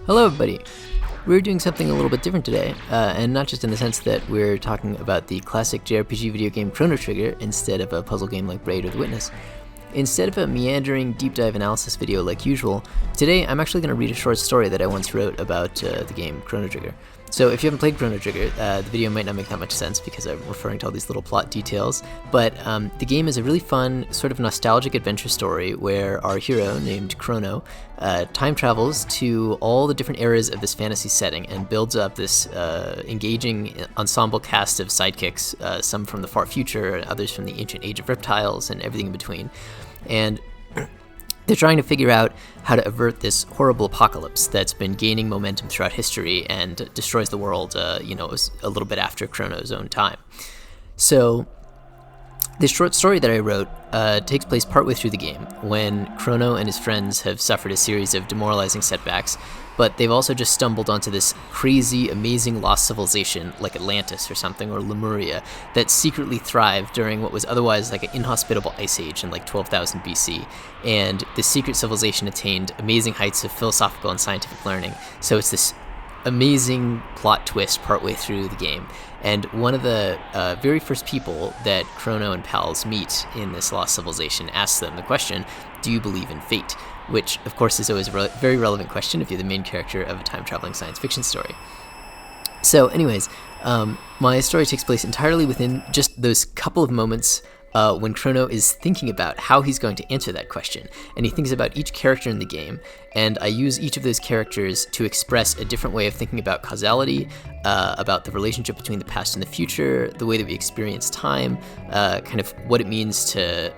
Hello everybody! We're doing something a little bit different today, and not just in the sense that we're talking about the classic JRPG video game Chrono Trigger instead of a puzzle game like Braid or The Witness. Instead of a meandering deep dive analysis video like usual, today I'm actually going to read a short story that I once wrote about the game Chrono Trigger. So if you haven't played Chrono Trigger, the video might not make that much sense because I'm referring to all these little plot details, but the game is a really fun, sort of nostalgic adventure story where our hero, named Crono, time travels to all the different eras of this fantasy setting and builds up this engaging ensemble cast of sidekicks, some from the far future, others from the ancient age of reptiles, and everything in between. And they're trying to figure out how to avert this horrible apocalypse that's been gaining momentum throughout history and destroys the world, a little bit after Crono's own time. So this short story that I wrote takes place partway through the game when Crono and his friends have suffered a series of demoralizing setbacks, but they've also just stumbled onto this crazy, amazing lost civilization like Atlantis or something, or Lemuria, that secretly thrived during what was otherwise like an inhospitable ice age in like 12,000 BC. And this secret civilization attained amazing heights of philosophical and scientific learning. So it's this amazing plot twist partway through the game. And one of the very first people that Crono and pals meet in this lost civilization asks them the question, do you believe in fate? Which, of course, is always a very relevant question if you're the main character of a time-traveling science fiction story. So anyways, my story takes place entirely within just those couple of moments when Crono is thinking about how he's going to answer that question. And he thinks about each character in the game, and I use each of those characters to express a different way of thinking about causality, about the relationship between the past and the future, the way that we experience time, kind of what it means to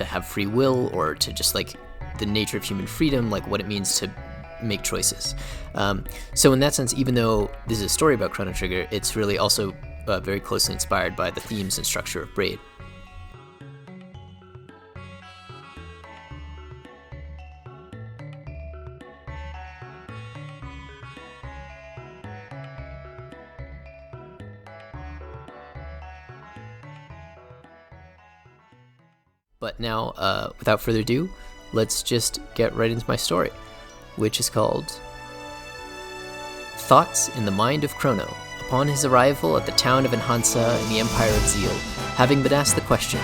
have free will, or to just like the nature of human freedom, like what it means to make choices. So in that sense, even though this is a story about Chrono Trigger, it's really also very closely inspired by the themes and structure of Braid. But now, without further ado, let's just get right into my story, which is called Thoughts in the Mind of Crono, upon his arrival at the town of Enhansa in the Empire of Zeal, having been asked the question,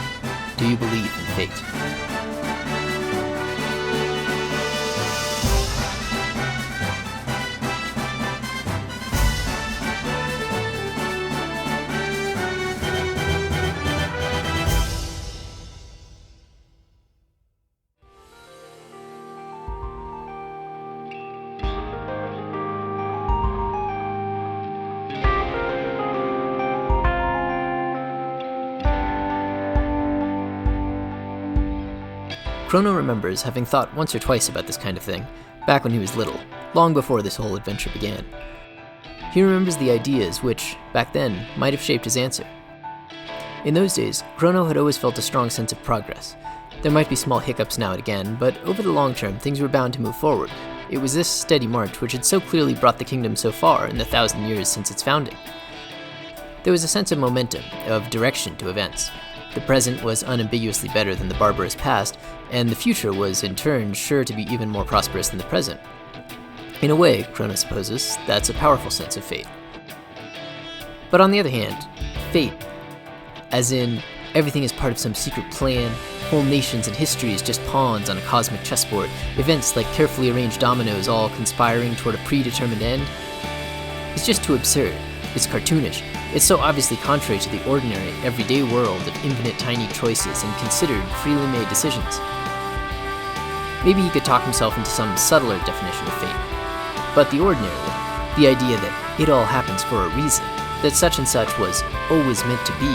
do you believe in fate? Crono remembers having thought once or twice about this kind of thing, back when he was little, long before this whole adventure began. He remembers the ideas which, back then, might have shaped his answer. In those days, Crono had always felt a strong sense of progress. There might be small hiccups now and again, but over the long term, things were bound to move forward. It was this steady march which had so clearly brought the kingdom so far in the 1,000 years since its founding. There was a sense of momentum, of direction to events. The present was unambiguously better than the barbarous past, and the future was, in turn, sure to be even more prosperous than the present. In a way, Crono supposes, that's a powerful sense of fate. But on the other hand, fate, as in everything is part of some secret plan, whole nations and histories just pawns on a cosmic chessboard, events like carefully arranged dominoes all conspiring toward a predetermined end, it's just too absurd. It's cartoonish. It's so obviously contrary to the ordinary, everyday world of infinite tiny choices and considered, freely made decisions. Maybe he could talk himself into some subtler definition of fate. But the ordinary one, the idea that it all happens for a reason, that such and such was always meant to be,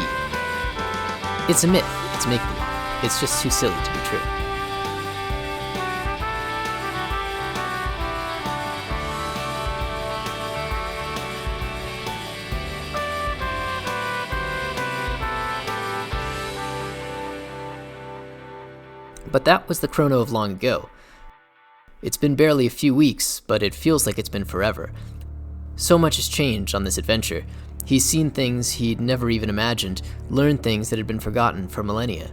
it's a myth, it's make-believe. It's just too silly to be true. But that was the Crono of long ago. It's been barely a few weeks, but it feels like it's been forever. So much has changed on this adventure. He's seen things he'd never even imagined, learned things that had been forgotten for millennia.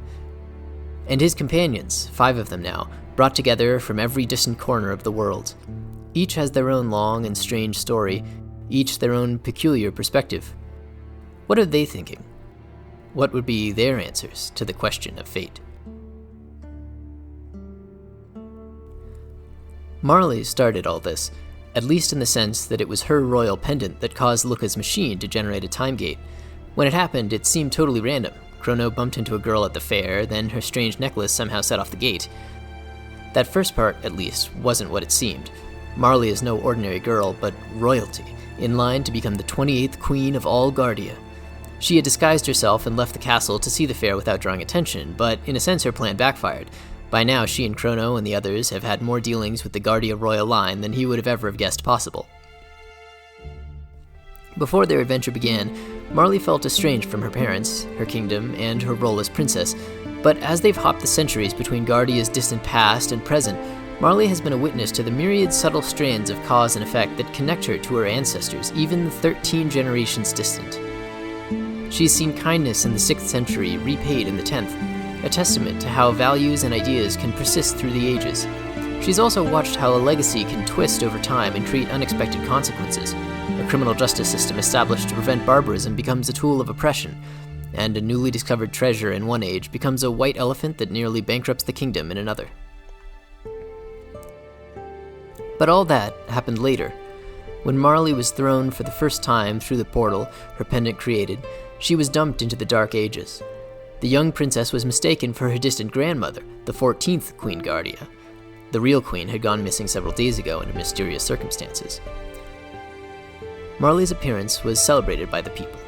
And his companions, 5 of them now, brought together from every distant corner of the world. Each has their own long and strange story, each their own peculiar perspective. What are they thinking? What would be their answers to the question of fate? Marle started all this, at least in the sense that it was her royal pendant that caused Lucca's machine to generate a time gate. When it happened, it seemed totally random. Crono bumped into a girl at the fair, then her strange necklace somehow set off the gate. That first part, at least, wasn't what it seemed. Marle is no ordinary girl, but royalty, in line to become the 28th queen of all Guardia. She had disguised herself and left the castle to see the fair without drawing attention, but in a sense her plan backfired. By now, she and Crono and the others have had more dealings with the Guardia royal line than he would have ever guessed possible. Before their adventure began, Marle felt estranged from her parents, her kingdom, and her role as princess, but as they've hopped the centuries between Guardia's distant past and present, Marle has been a witness to the myriad subtle strands of cause and effect that connect her to her ancestors, even 13 generations distant. She's seen kindness in the 6th century repaid in the 10th, a testament to how values and ideas can persist through the ages. She's also watched how a legacy can twist over time and create unexpected consequences. A criminal justice system established to prevent barbarism becomes a tool of oppression, and a newly discovered treasure in one age becomes a white elephant that nearly bankrupts the kingdom in another. But all that happened later. When Marle was thrown for the first time through the portal her pendant created, she was dumped into the Dark Ages. The young princess was mistaken for her distant grandmother, the 14th Queen Guardia. The real queen had gone missing several days ago under mysterious circumstances. Marle's appearance was celebrated by the people.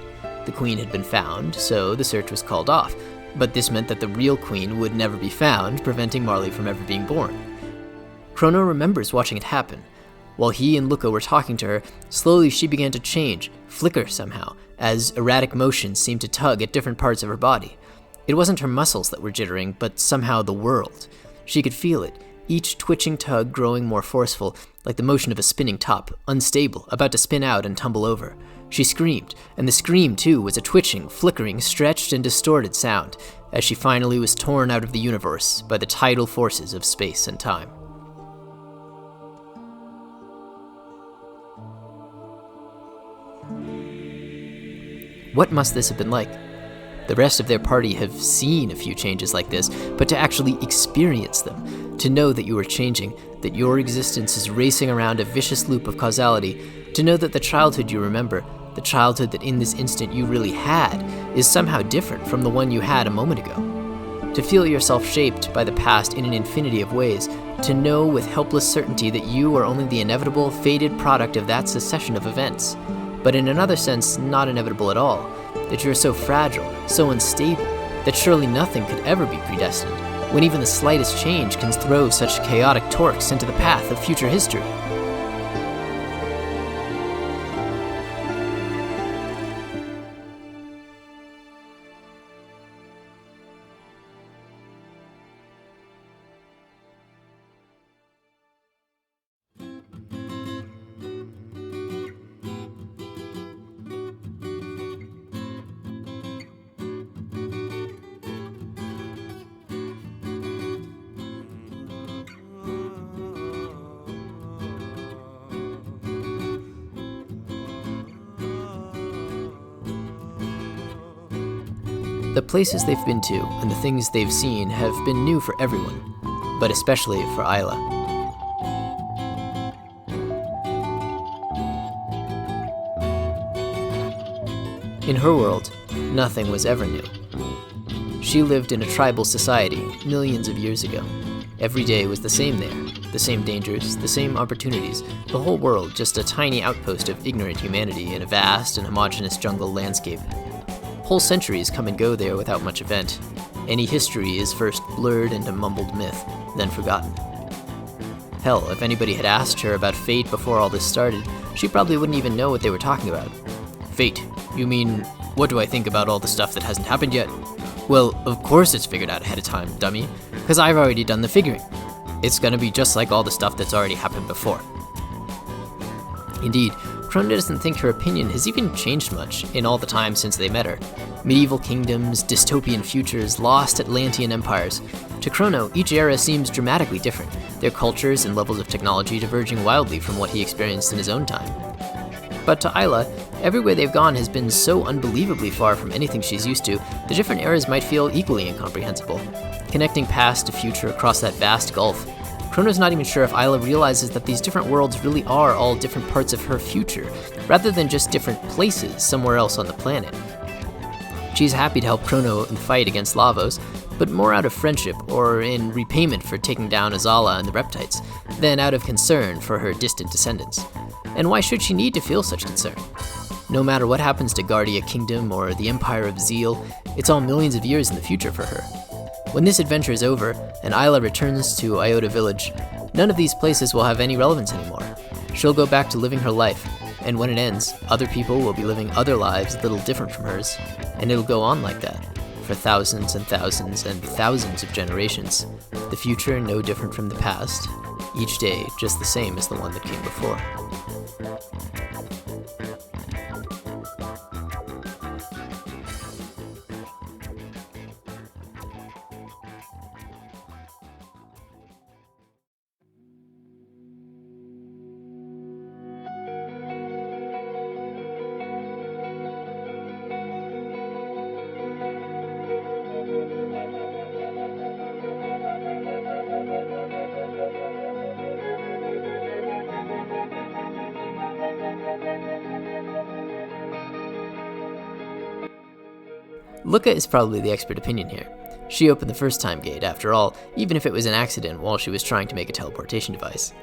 The queen had been found, so the search was called off, but this meant that the real queen would never be found, preventing Marle from ever being born. Crono remembers watching it happen. While he and Lucca were talking to her, slowly she began to change, flicker somehow, as erratic motions seemed to tug at different parts of her body. It wasn't her muscles that were jittering, but somehow the world. She could feel it, each twitching tug growing more forceful, like the motion of a spinning top, unstable, about to spin out and tumble over. She screamed, and the scream, too, was a twitching, flickering, stretched, and distorted sound, as she finally was torn out of the universe by the tidal forces of space and time. What must this have been like? The rest of their party have seen a few changes like this, but to actually experience them, to know that you are changing, that your existence is racing around a vicious loop of causality, to know that the childhood you remember, the childhood that in this instant you really had, is somehow different from the one you had a moment ago. To feel yourself shaped by the past in an infinity of ways, to know with helpless certainty that you are only the inevitable, fated product of that succession of events, but in another sense not inevitable at all, that you're so fragile, so unstable, that surely nothing could ever be predestined, when even the slightest change can throw such chaotic torques into the path of future history. The places they've been to and the things they've seen have been new for everyone, but especially for Ayla. In her world, nothing was ever new. She lived in a tribal society millions of years ago. Every day was the same there, the same dangers, the same opportunities, the whole world just a tiny outpost of ignorant humanity in a vast and homogeneous jungle landscape. Whole centuries come and go there without much event. Any history is first blurred into mumbled myth, then forgotten. Hell, if anybody had asked her about fate before all this started, she probably wouldn't even know what they were talking about. Fate? You mean, what do I think about all the stuff that hasn't happened yet? Well, of course it's figured out ahead of time, dummy, because I've already done the figuring. It's gonna be just like all the stuff that's already happened before. Indeed, Crono doesn't think her opinion has even changed much in all the time since they met her. Medieval kingdoms, dystopian futures, lost Atlantean empires. To Crono, each era seems dramatically different, their cultures and levels of technology diverging wildly from what he experienced in his own time. But to Ayla, everywhere they've gone has been so unbelievably far from anything she's used to, the different eras might feel equally incomprehensible. Connecting past to future across that vast gulf, Crono's not even sure if Ayla realizes that these different worlds really are all different parts of her future, rather than just different places somewhere else on the planet. She's happy to help Crono in the fight against Lavos, but more out of friendship or in repayment for taking down Azala and the Reptites, than out of concern for her distant descendants. And why should she need to feel such concern? No matter what happens to Guardia Kingdom or the Empire of Zeal, it's all millions of years in the future for her. When this adventure is over, and Ayla returns to Iota Village, none of these places will have any relevance anymore. She'll go back to living her life, and when it ends, other people will be living other lives a little different from hers, and it'll go on like that, for thousands and thousands and thousands of generations. The future no different from the past, each day just the same as the one that came before. Lucca is probably the expert opinion here. She opened the first time gate, after all, even if it was an accident while she was trying to make a teleportation device.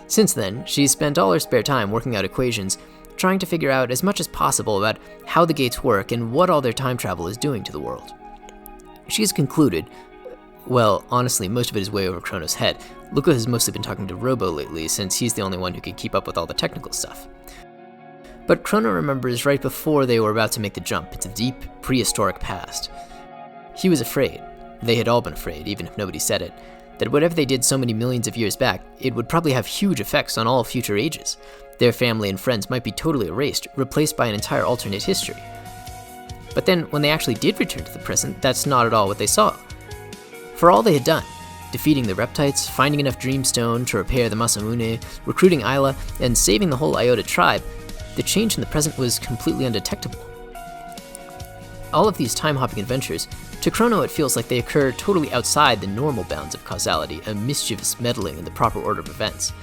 Since then, she's spent all her spare time working out equations, trying to figure out as much as possible about how the gates work and what all their time travel is doing to the world. She has concluded, well, honestly, most of it is way over Crono's head. Lucca has mostly been talking to Robo lately, since he's the only one who can keep up with all the technical stuff. But Crono remembers right before they were about to make the jump into the deep, prehistoric past. He was afraid, they had all been afraid, even if nobody said it, that whatever they did so many millions of years back, it would probably have huge effects on all future ages. Their family and friends might be totally erased, replaced by an entire alternate history. But then, when they actually did return to the present, that's not at all what they saw. For all they had done, defeating the Reptites, finding enough Dreamstone to repair the Masamune, recruiting Ayla, and saving the whole Iota tribe, the change in the present was completely undetectable. All of these time-hopping adventures, to Crono it feels like they occur totally outside the normal bounds of causality, a mischievous meddling in the proper order of events.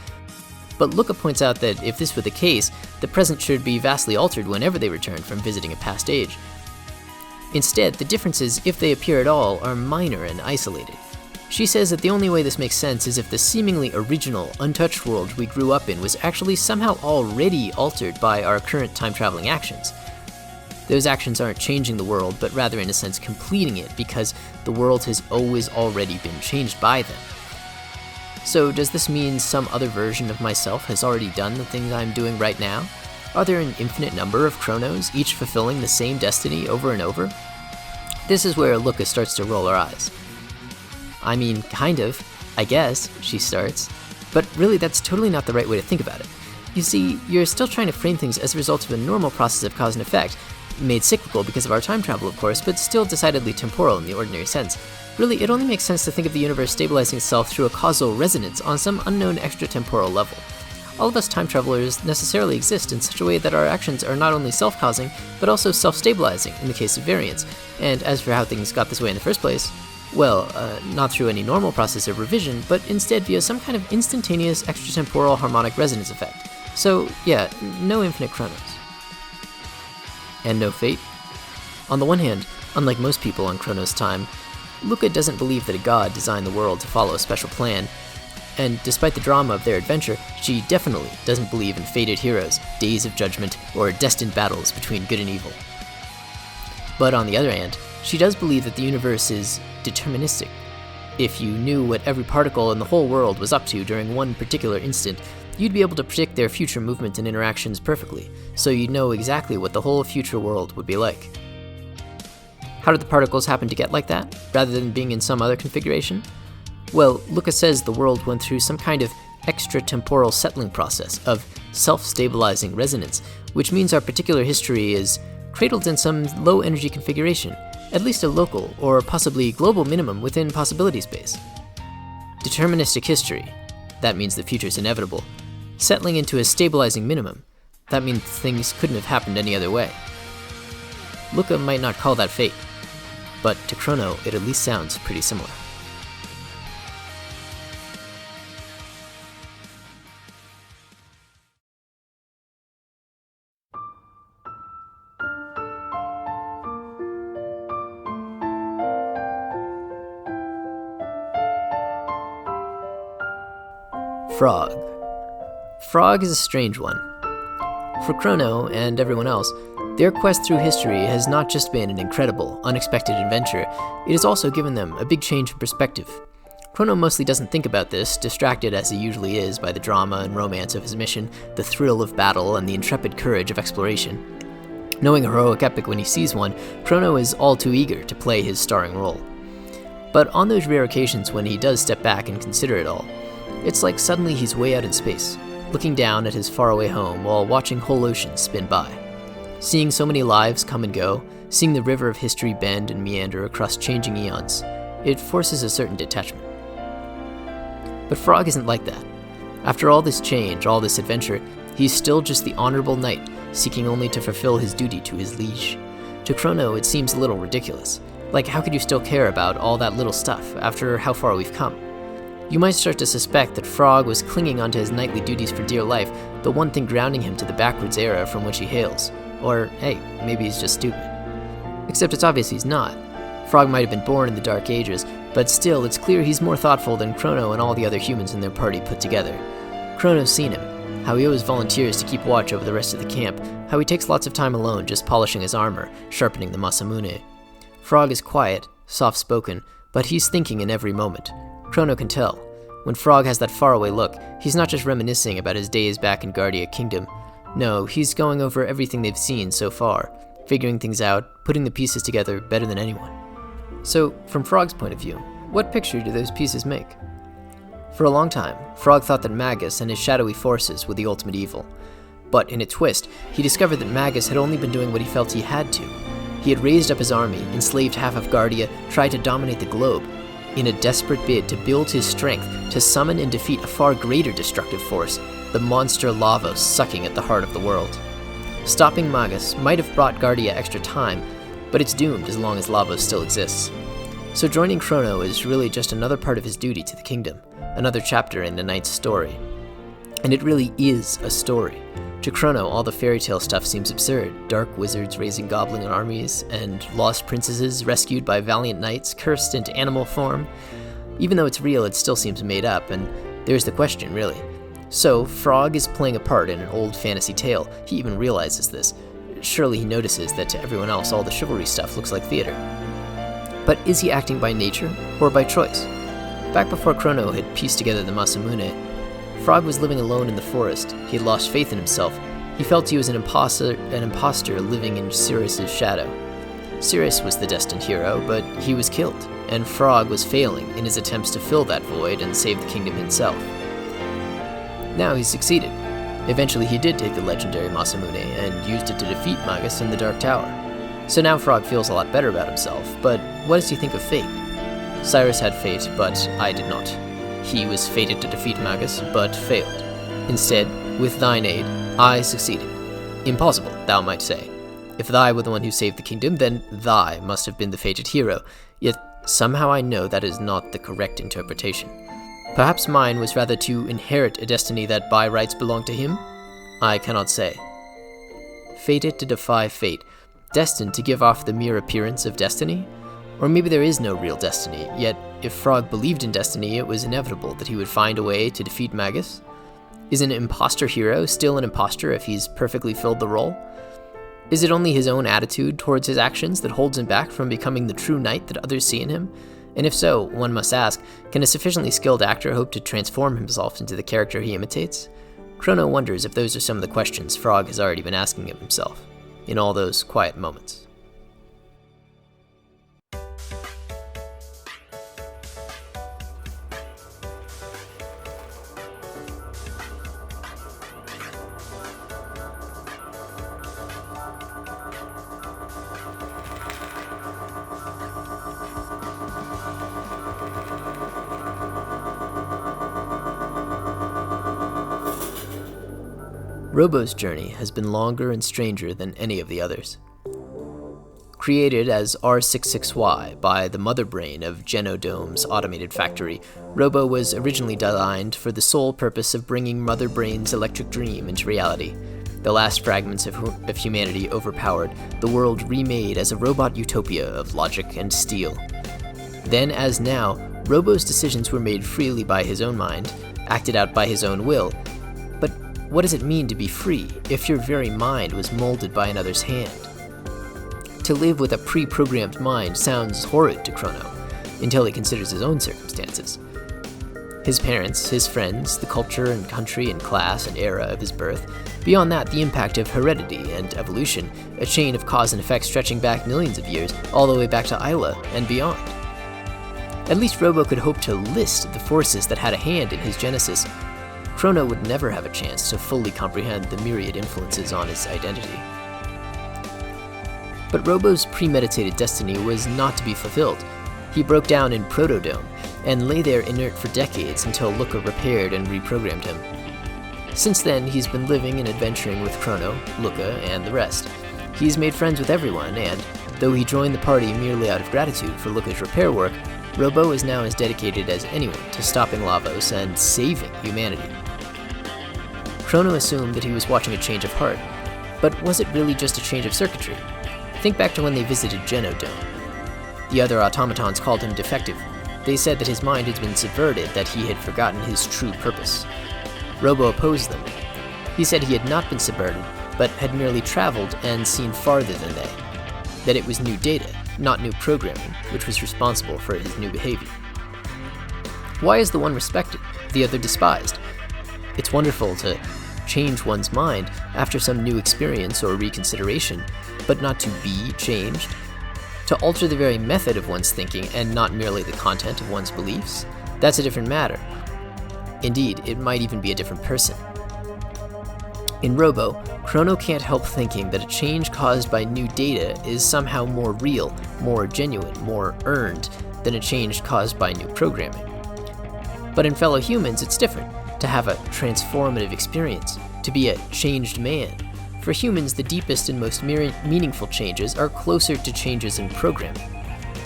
But Lucca points out that if this were the case, the present should be vastly altered whenever they return from visiting a past age. Instead, the differences, if they appear at all, are minor and isolated. She says that the only way this makes sense is if the seemingly original, untouched world we grew up in was actually somehow already altered by our current time-traveling actions. Those actions aren't changing the world, but rather in a sense completing it, because the world has always already been changed by them. So does this mean some other version of myself has already done the things I'm doing right now? Are there an infinite number of Cronos, each fulfilling the same destiny over and over? This is where Lucca starts to roll her eyes. I mean, kind of, I guess, she starts, but really that's totally not the right way to think about it. You see, you're still trying to frame things as a result of a normal process of cause and effect, made cyclical because of our time travel, of course, but still decidedly temporal in the ordinary sense. Really, it only makes sense to think of the universe stabilizing itself through a causal resonance on some unknown extratemporal level. All of us time travelers necessarily exist in such a way that our actions are not only self-causing, but also self-stabilizing in the case of variance. And as for how things got this way in the first place, well, not through any normal process of revision, but instead via some kind of instantaneous extratemporal harmonic resonance effect. So, yeah, no infinite Cronos. And no fate? On the one hand, unlike most people on Cronos' time, Lucca doesn't believe that a god designed the world to follow a special plan, and despite the drama of their adventure, she definitely doesn't believe in fated heroes, days of judgment, or destined battles between good and evil. But on the other hand, she does believe that the universe is deterministic. If you knew what every particle in the whole world was up to during one particular instant, you'd be able to predict their future movement and interactions perfectly, so you'd know exactly what the whole future world would be like. How did the particles happen to get like that, rather than being in some other configuration? Well, Lucca says the world went through some kind of extratemporal settling process of self-stabilizing resonance, which means our particular history is cradled in some low-energy configuration, at least a local or possibly global minimum within possibility space. Deterministic history, that means the future is inevitable. Settling into a stabilizing minimum, that means things couldn't have happened any other way. Lucca might not call that fate, but to Crono it at least sounds pretty similar. Frog. Frog is a strange one. For Crono and everyone else, their quest through history has not just been an incredible, unexpected adventure, it has also given them a big change in perspective. Crono mostly doesn't think about this, distracted as he usually is by the drama and romance of his mission, the thrill of battle, and the intrepid courage of exploration. Knowing a heroic epic when he sees one, Crono is all too eager to play his starring role. But on those rare occasions when he does step back and consider it all, it's like suddenly he's way out in space, looking down at his faraway home while watching whole oceans spin by. Seeing so many lives come and go, seeing the river of history bend and meander across changing eons, it forces a certain detachment. But Frog isn't like that. After all this change, all this adventure, he's still just the honorable knight, seeking only to fulfill his duty to his liege. To Crono, it seems a little ridiculous. Like, how could you still care about all that little stuff after how far we've come? You might start to suspect that Frog was clinging onto his knightly duties for dear life, the one thing grounding him to the backwards era from which he hails. Or, hey, maybe he's just stupid. Except it's obvious he's not. Frog might have been born in the Dark Ages, but still it's clear he's more thoughtful than Crono and all the other humans in their party put together. Crono's seen him, how he always volunteers to keep watch over the rest of the camp, how he takes lots of time alone just polishing his armor, sharpening the Masamune. Frog is quiet, soft-spoken, but he's thinking in every moment. Crono can tell. When Frog has that faraway look, he's not just reminiscing about his days back in Guardia Kingdom. No, he's going over everything they've seen so far, figuring things out, putting the pieces together better than anyone. So, from Frog's point of view, what picture do those pieces make? For a long time, Frog thought that Magus and his shadowy forces were the ultimate evil. But in a twist, he discovered that Magus had only been doing what he felt he had to. He had raised up his army, enslaved half of Guardia, tried to dominate the globe, in a desperate bid to build his strength to summon and defeat a far greater destructive force, the monster Lavos sucking at the heart of the world. Stopping Magus might have brought Guardia extra time, but it's doomed as long as Lavos still exists. So joining Crono is really just another part of his duty to the kingdom, another chapter in the knight's story. And it really is a story. To Crono, all the fairy tale stuff seems absurd. Dark wizards raising goblin armies, and lost princesses rescued by valiant knights cursed into animal form. Even though it's real, it still seems made up, and there's the question, really. So, Frog is playing a part in an old fantasy tale. He even realizes this. Surely he notices that to everyone else, all the chivalry stuff looks like theater. But is he acting by nature, or by choice? Back before Crono had pieced together the Masamune, Frog was living alone in the forest. He had lost faith in himself. He felt he was an imposter living in Sirius's shadow. Sirius was the destined hero, but he was killed, and Frog was failing in his attempts to fill that void and save the kingdom himself. Now he's succeeded. Eventually he did take the legendary Masamune and used it to defeat Magus in the Dark Tower. So now Frog feels a lot better about himself, but what does he think of fate? Cyrus had fate, but I did not. He was fated to defeat Magus, but failed. Instead, with thine aid, I succeeded. Impossible, thou might say. If thy were the one who saved the kingdom, then thy must have been the fated hero. Yet somehow I know that is not the correct interpretation. Perhaps mine was rather to inherit a destiny that by rights belonged to him? I cannot say. Fated to defy fate, destined to give off the mere appearance of destiny? Or maybe there is no real destiny, yet if Frog believed in destiny, it was inevitable that he would find a way to defeat Magus? Is an imposter hero still an imposter if he's perfectly filled the role? Is it only his own attitude towards his actions that holds him back from becoming the true knight that others see in him? And if so, one must ask, can a sufficiently skilled actor hope to transform himself into the character he imitates? Crono wonders if those are some of the questions Frog has already been asking of himself, in all those quiet moments. Robo's journey has been longer and stranger than any of the others. Created as R66Y by the mother brain of Genodome's automated factory, Robo was originally designed for the sole purpose of bringing Mother Brain's electric dream into reality. The last fragments of humanity overpowered, the world remade as a robot utopia of logic and steel. Then as now, Robo's decisions were made freely by his own mind, acted out by his own will. But what does it mean to be free if your very mind was molded by another's hand? To live with a pre-programmed mind sounds horrid to Crono, until he considers his own circumstances. His parents, his friends, the culture and country and class and era of his birth, beyond that the impact of heredity and evolution, a chain of cause and effect stretching back millions of years, all the way back to Ayla and beyond. At least Robo could hope to list the forces that had a hand in his genesis. Crono would never have a chance to fully comprehend the myriad influences on his identity. But Robo's premeditated destiny was not to be fulfilled. He broke down in Protodome, and lay there inert for decades until Lucca repaired and reprogrammed him. Since then, he's been living and adventuring with Crono, Lucca, and the rest. He's made friends with everyone, and, though he joined the party merely out of gratitude for Lucca's repair work, Robo is now as dedicated as anyone to stopping Lavos and saving humanity. Crono assumed that he was watching a change of heart, but was it really just a change of circuitry? Think back to when they visited Genodome. The other automatons called him defective. They said that his mind had been subverted, that he had forgotten his true purpose. Robo opposed them. He said he had not been subverted, but had merely traveled and seen farther than they. That it was new data, not new programming, which was responsible for his new behavior. Why is the one respected, the other despised? It's wonderful to change one's mind after some new experience or reconsideration, but not to be changed. To alter the very method of one's thinking and not merely the content of one's beliefs, that's a different matter. Indeed, it might even be a different person. In Robo, Crono can't help thinking that a change caused by new data is somehow more real, more genuine, more earned than a change caused by new programming. But in fellow humans, it's different. To have a transformative experience, to be a changed man. For humans, the deepest and most meaningful changes are closer to changes in programming.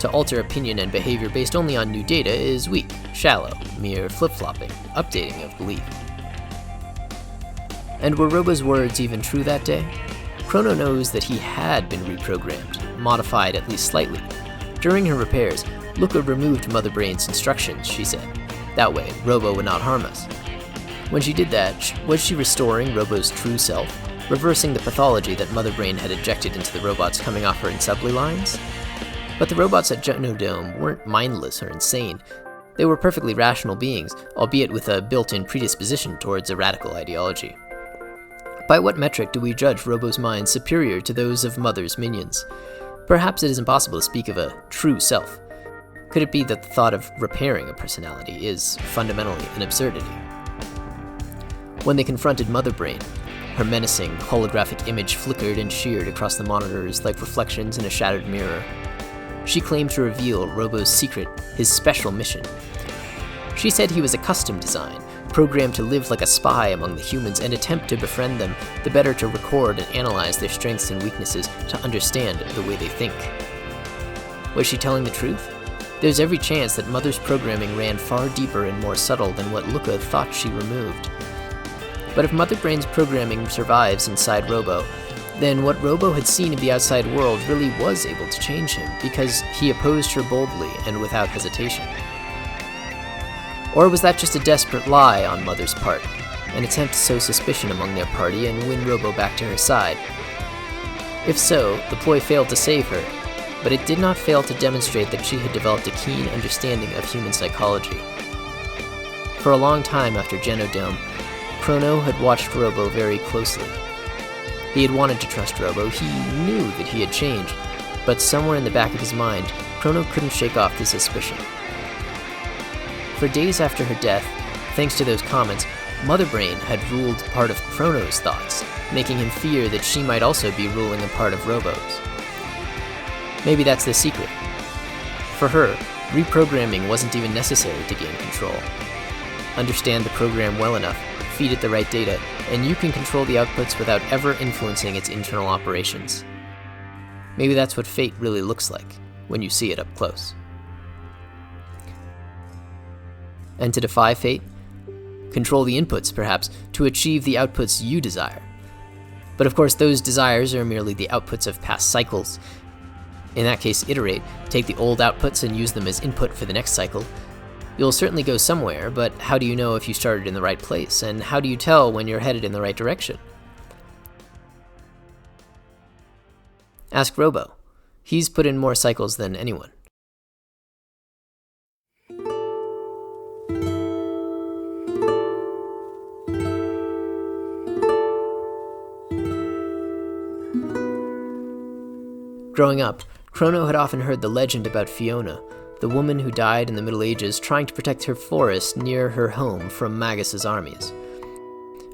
To alter opinion and behavior based only on new data is weak, shallow, mere flip-flopping, updating of belief. And were Robo's words even true that day? Crono knows that he had been reprogrammed, modified at least slightly. During her repairs, Lucca removed Mother Brain's instructions, she said. That way, Robo would not harm us. When she did that, was she restoring Robo's true self, reversing the pathology that Mother Brain had injected into the robots coming off her insubly lines? But the robots at Genodome weren't mindless or insane. They were perfectly rational beings, albeit with a built-in predisposition towards a radical ideology. By what metric do we judge Robo's mind superior to those of Mother's minions? Perhaps it is impossible to speak of a true self. Could it be that the thought of repairing a personality is fundamentally an absurdity? When they confronted Mother Brain, her menacing, holographic image flickered and sheared across the monitors like reflections in a shattered mirror. She claimed to reveal Robo's secret, his special mission. She said he was a custom design, programmed to live like a spy among the humans and attempt to befriend them, the better to record and analyze their strengths and weaknesses to understand the way they think. Was she telling the truth? There's every chance that Mother's programming ran far deeper and more subtle than what Lucca thought she removed. But if Mother Brain's programming survives inside Robo, then what Robo had seen of the outside world really was able to change him, because he opposed her boldly and without hesitation. Or was that just a desperate lie on Mother's part, an attempt to sow suspicion among their party and win Robo back to her side? If so, the ploy failed to save her, but it did not fail to demonstrate that she had developed a keen understanding of human psychology. For a long time after Genodome, Crono had watched Robo very closely. He had wanted to trust Robo, he knew that he had changed, but somewhere in the back of his mind, Crono couldn't shake off the suspicion. For days after her death, thanks to those comments, Mother Brain had ruled part of Crono's thoughts, making him fear that she might also be ruling a part of Robo's. Maybe that's the secret. For her, reprogramming wasn't even necessary to gain control. Understand the program well enough, feed it the right data, and you can control the outputs without ever influencing its internal operations. Maybe that's what fate really looks like when you see it up close. And to defy fate, control the inputs, perhaps, to achieve the outputs you desire. But of course, those desires are merely the outputs of past cycles. In that case, iterate, take the old outputs and use them as input for the next cycle. You'll certainly go somewhere, but how do you know if you started in the right place, and how do you tell when you're headed in the right direction? Ask Robo. He's put in more cycles than anyone. Growing up, Crono had often heard the legend about Fiona, the woman who died in the Middle Ages trying to protect her forest near her home from Magus's armies.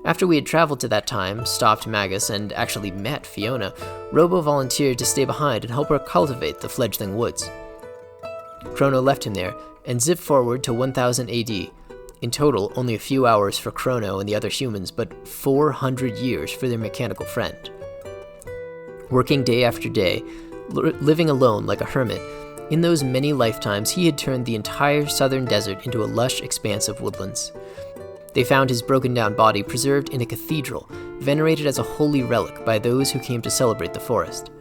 After we had traveled to that time, stopped Magus, and actually met Fiona, Robo volunteered to stay behind and help her cultivate the fledgling woods. Crono left him there, and zipped forward to 1000 AD. In total, only a few hours for Crono and the other humans, but 400 years for their mechanical friend. Working day after day, living alone like a hermit, in those many lifetimes he had turned the entire southern desert into a lush expanse of woodlands. They found his broken down body preserved in a cathedral, venerated as a holy relic by those who came to celebrate the forest.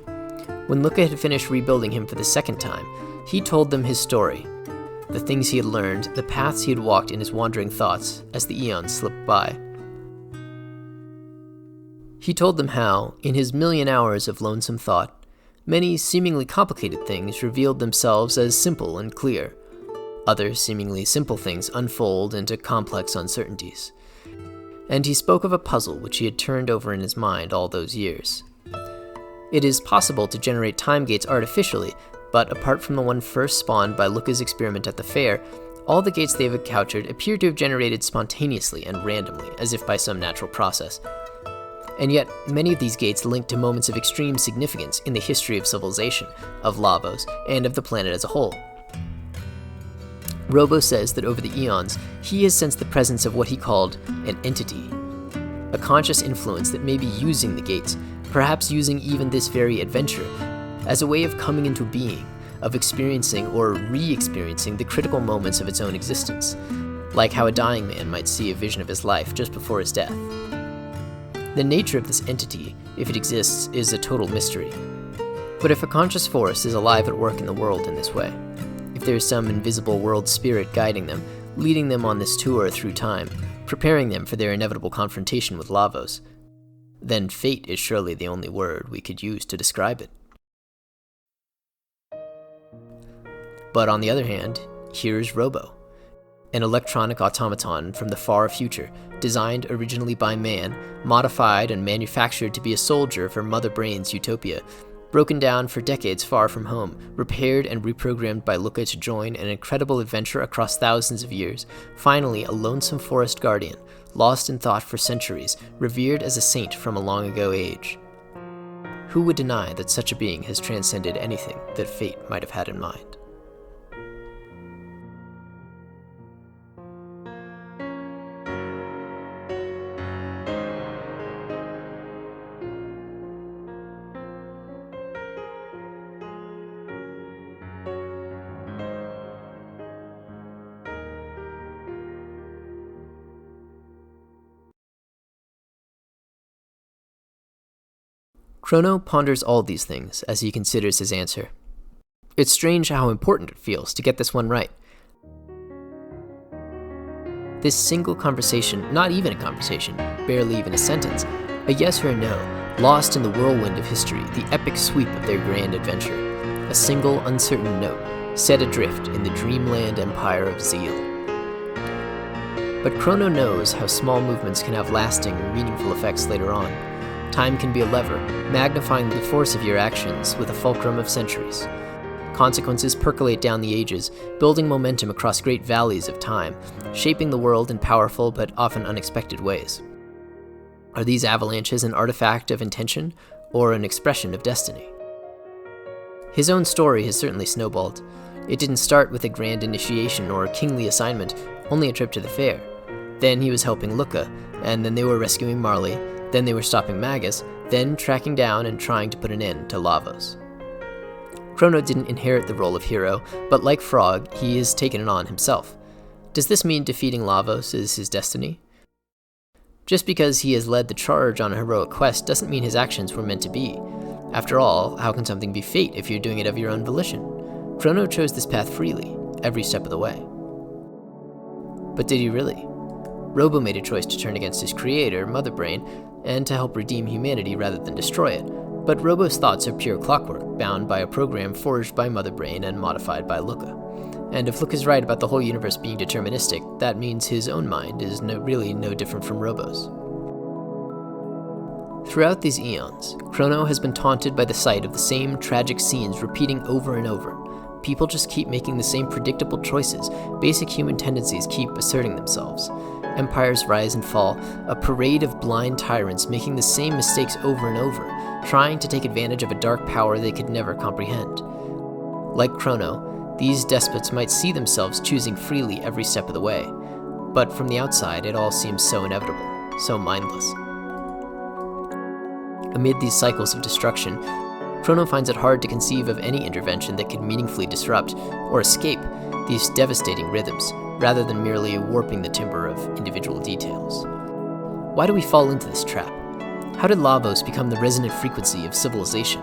When Lucca had finished rebuilding him for the second time, he told them his story, the things he had learned, the paths he had walked in his wandering thoughts as the eons slipped by. He told them how, in his million hours of lonesome thought, many seemingly complicated things revealed themselves as simple and clear. Other seemingly simple things unfold into complex uncertainties. And he spoke of a puzzle which he had turned over in his mind all those years. It is possible to generate time gates artificially, but apart from the one first spawned by Lucca's experiment at the fair, all the gates they have encountered appear to have generated spontaneously and randomly, as if by some natural process. And yet, many of these gates link to moments of extreme significance in the history of civilization, of Lavos, and of the planet as a whole. Robo says that over the eons, he has sensed the presence of what he called an entity, a conscious influence that may be using the gates, perhaps using even this very adventure, as a way of coming into being, of experiencing or re-experiencing the critical moments of its own existence, like how a dying man might see a vision of his life just before his death. The nature of this entity, if it exists, is a total mystery. But if a conscious force is alive at work in the world in this way, if there is some invisible world spirit guiding them, leading them on this tour through time, preparing them for their inevitable confrontation with Lavos, then fate is surely the only word we could use to describe it. But on the other hand, here's Robo, an electronic automaton from the far future, designed originally by man, modified and manufactured to be a soldier for Mother Brain's utopia, broken down for decades far from home, repaired and reprogrammed by Lucca to join an incredible adventure across thousands of years, finally a lonesome forest guardian, lost in thought for centuries, revered as a saint from a long ago age. Who would deny that such a being has transcended anything that fate might have had in mind? Crono ponders all these things as he considers his answer. It's strange how important it feels to get this one right. This single conversation, not even a conversation, barely even a sentence, a yes or a no, lost in the whirlwind of history, the epic sweep of their grand adventure, a single uncertain note, set adrift in the dreamland empire of zeal. But Crono knows how small movements can have lasting, meaningful effects later on. Time can be a lever, magnifying the force of your actions with a fulcrum of centuries. Consequences percolate down the ages, building momentum across great valleys of time, shaping the world in powerful but often unexpected ways. Are these avalanches an artifact of intention or an expression of destiny? His own story has certainly snowballed. It didn't start with a grand initiation or a kingly assignment, only a trip to the fair. Then he was helping Lucca, and then they were rescuing Marle, then they were stopping Magus, then tracking down and trying to put an end to Lavos. Crono didn't inherit the role of hero, but like Frog, he has taken it on himself. Does this mean defeating Lavos is his destiny? Just because he has led the charge on a heroic quest doesn't mean his actions were meant to be. After all, how can something be fate if you're doing it of your own volition? Crono chose this path freely, every step of the way. But did he really? Robo made a choice to turn against his creator, Mother Brain, and to help redeem humanity rather than destroy it. But Robo's thoughts are pure clockwork, bound by a program forged by Mother Brain and modified by Lucca. And if Lucca's right about the whole universe being deterministic, that means his own mind is really no different from Robo's. Throughout these eons, Crono has been taunted by the sight of the same tragic scenes repeating over and over. People just keep making the same predictable choices. Basic human tendencies keep asserting themselves. Empires rise and fall, a parade of blind tyrants making the same mistakes over and over, trying to take advantage of a dark power they could never comprehend. Like Crono, these despots might see themselves choosing freely every step of the way, but from the outside it all seems so inevitable, so mindless. Amid these cycles of destruction, Crono finds it hard to conceive of any intervention that could meaningfully disrupt or escape these devastating rhythms, rather than merely warping the timber of individual details. Why do we fall into this trap? How did Lavos become the resonant frequency of civilization?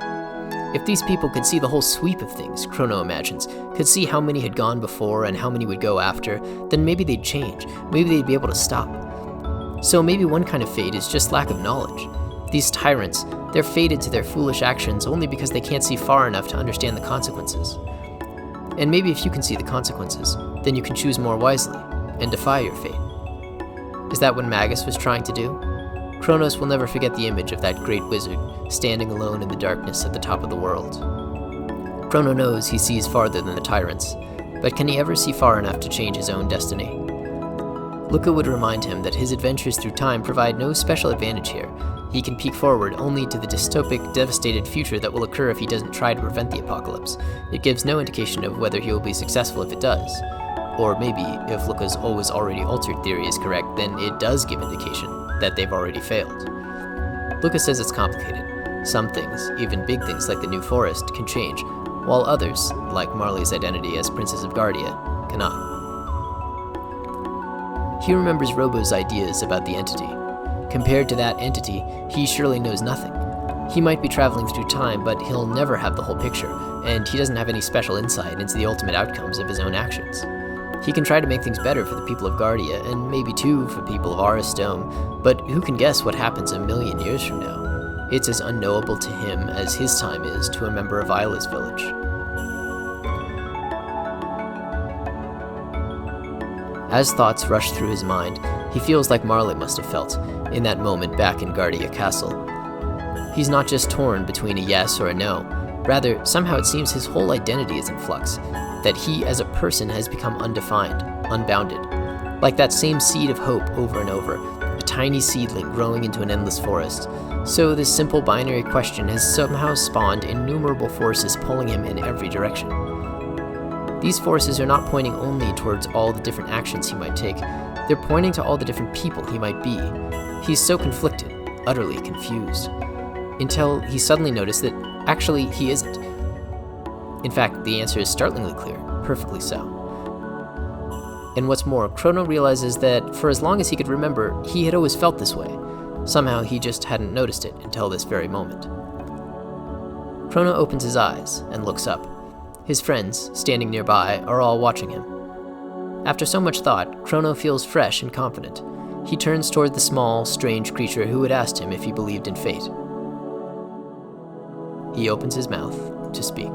If these people could see the whole sweep of things, Crono imagines, could see how many had gone before and how many would go after, then maybe they'd change, maybe they'd be able to stop. So maybe one kind of fate is just lack of knowledge. These tyrants, they're fated to their foolish actions only because they can't see far enough to understand the consequences. And maybe if you can see the consequences, then you can choose more wisely and defy your fate. Is that what Magus was trying to do? Cronos will never forget the image of that great wizard standing alone in the darkness at the top of the world. Crono knows he sees farther than the tyrants, but can he ever see far enough to change his own destiny? Lucca would remind him that his adventures through time provide no special advantage here. He can peek forward only to the dystopic, devastated future that will occur if he doesn't try to prevent the apocalypse. It gives no indication of whether he will be successful if it does. Or maybe, if Lucca's already altered theory is correct, then it does give indication that they've already failed. Lucca says it's complicated. Some things, even big things like the New Forest, can change, while others, like Marle's identity as Princess of Guardia, cannot. He remembers Robo's ideas about the entity. Compared to that entity, he surely knows nothing. He might be traveling through time, but he'll never have the whole picture, and he doesn't have any special insight into the ultimate outcomes of his own actions. He can try to make things better for the people of Guardia, and maybe too for people of Aristome, but who can guess what happens a million years from now? It's as unknowable to him as his time is to a member of Ayla's village. As thoughts rush through his mind, he feels like Marle must have felt in that moment back in Guardia Castle. He's not just torn between a yes or a no, rather, somehow it seems his whole identity is in flux, that he as a person has become undefined, unbounded. Like that same seed of hope over and over, a tiny seedling growing into an endless forest. So this simple binary question has somehow spawned innumerable forces pulling him in every direction. These forces are not pointing only towards all the different actions he might take, they're pointing to all the different people he might be. He's so conflicted, utterly confused, until he suddenly noticed that actually he isn't. In fact, the answer is startlingly clear, perfectly so. And what's more, Crono realizes that for as long as he could remember, he had always felt this way. Somehow he just hadn't noticed it until this very moment. Crono opens his eyes and looks up. His friends, standing nearby, are all watching him. After so much thought, Crono feels fresh and confident. He turns toward the small, strange creature who had asked him if he believed in fate. He opens his mouth to speak.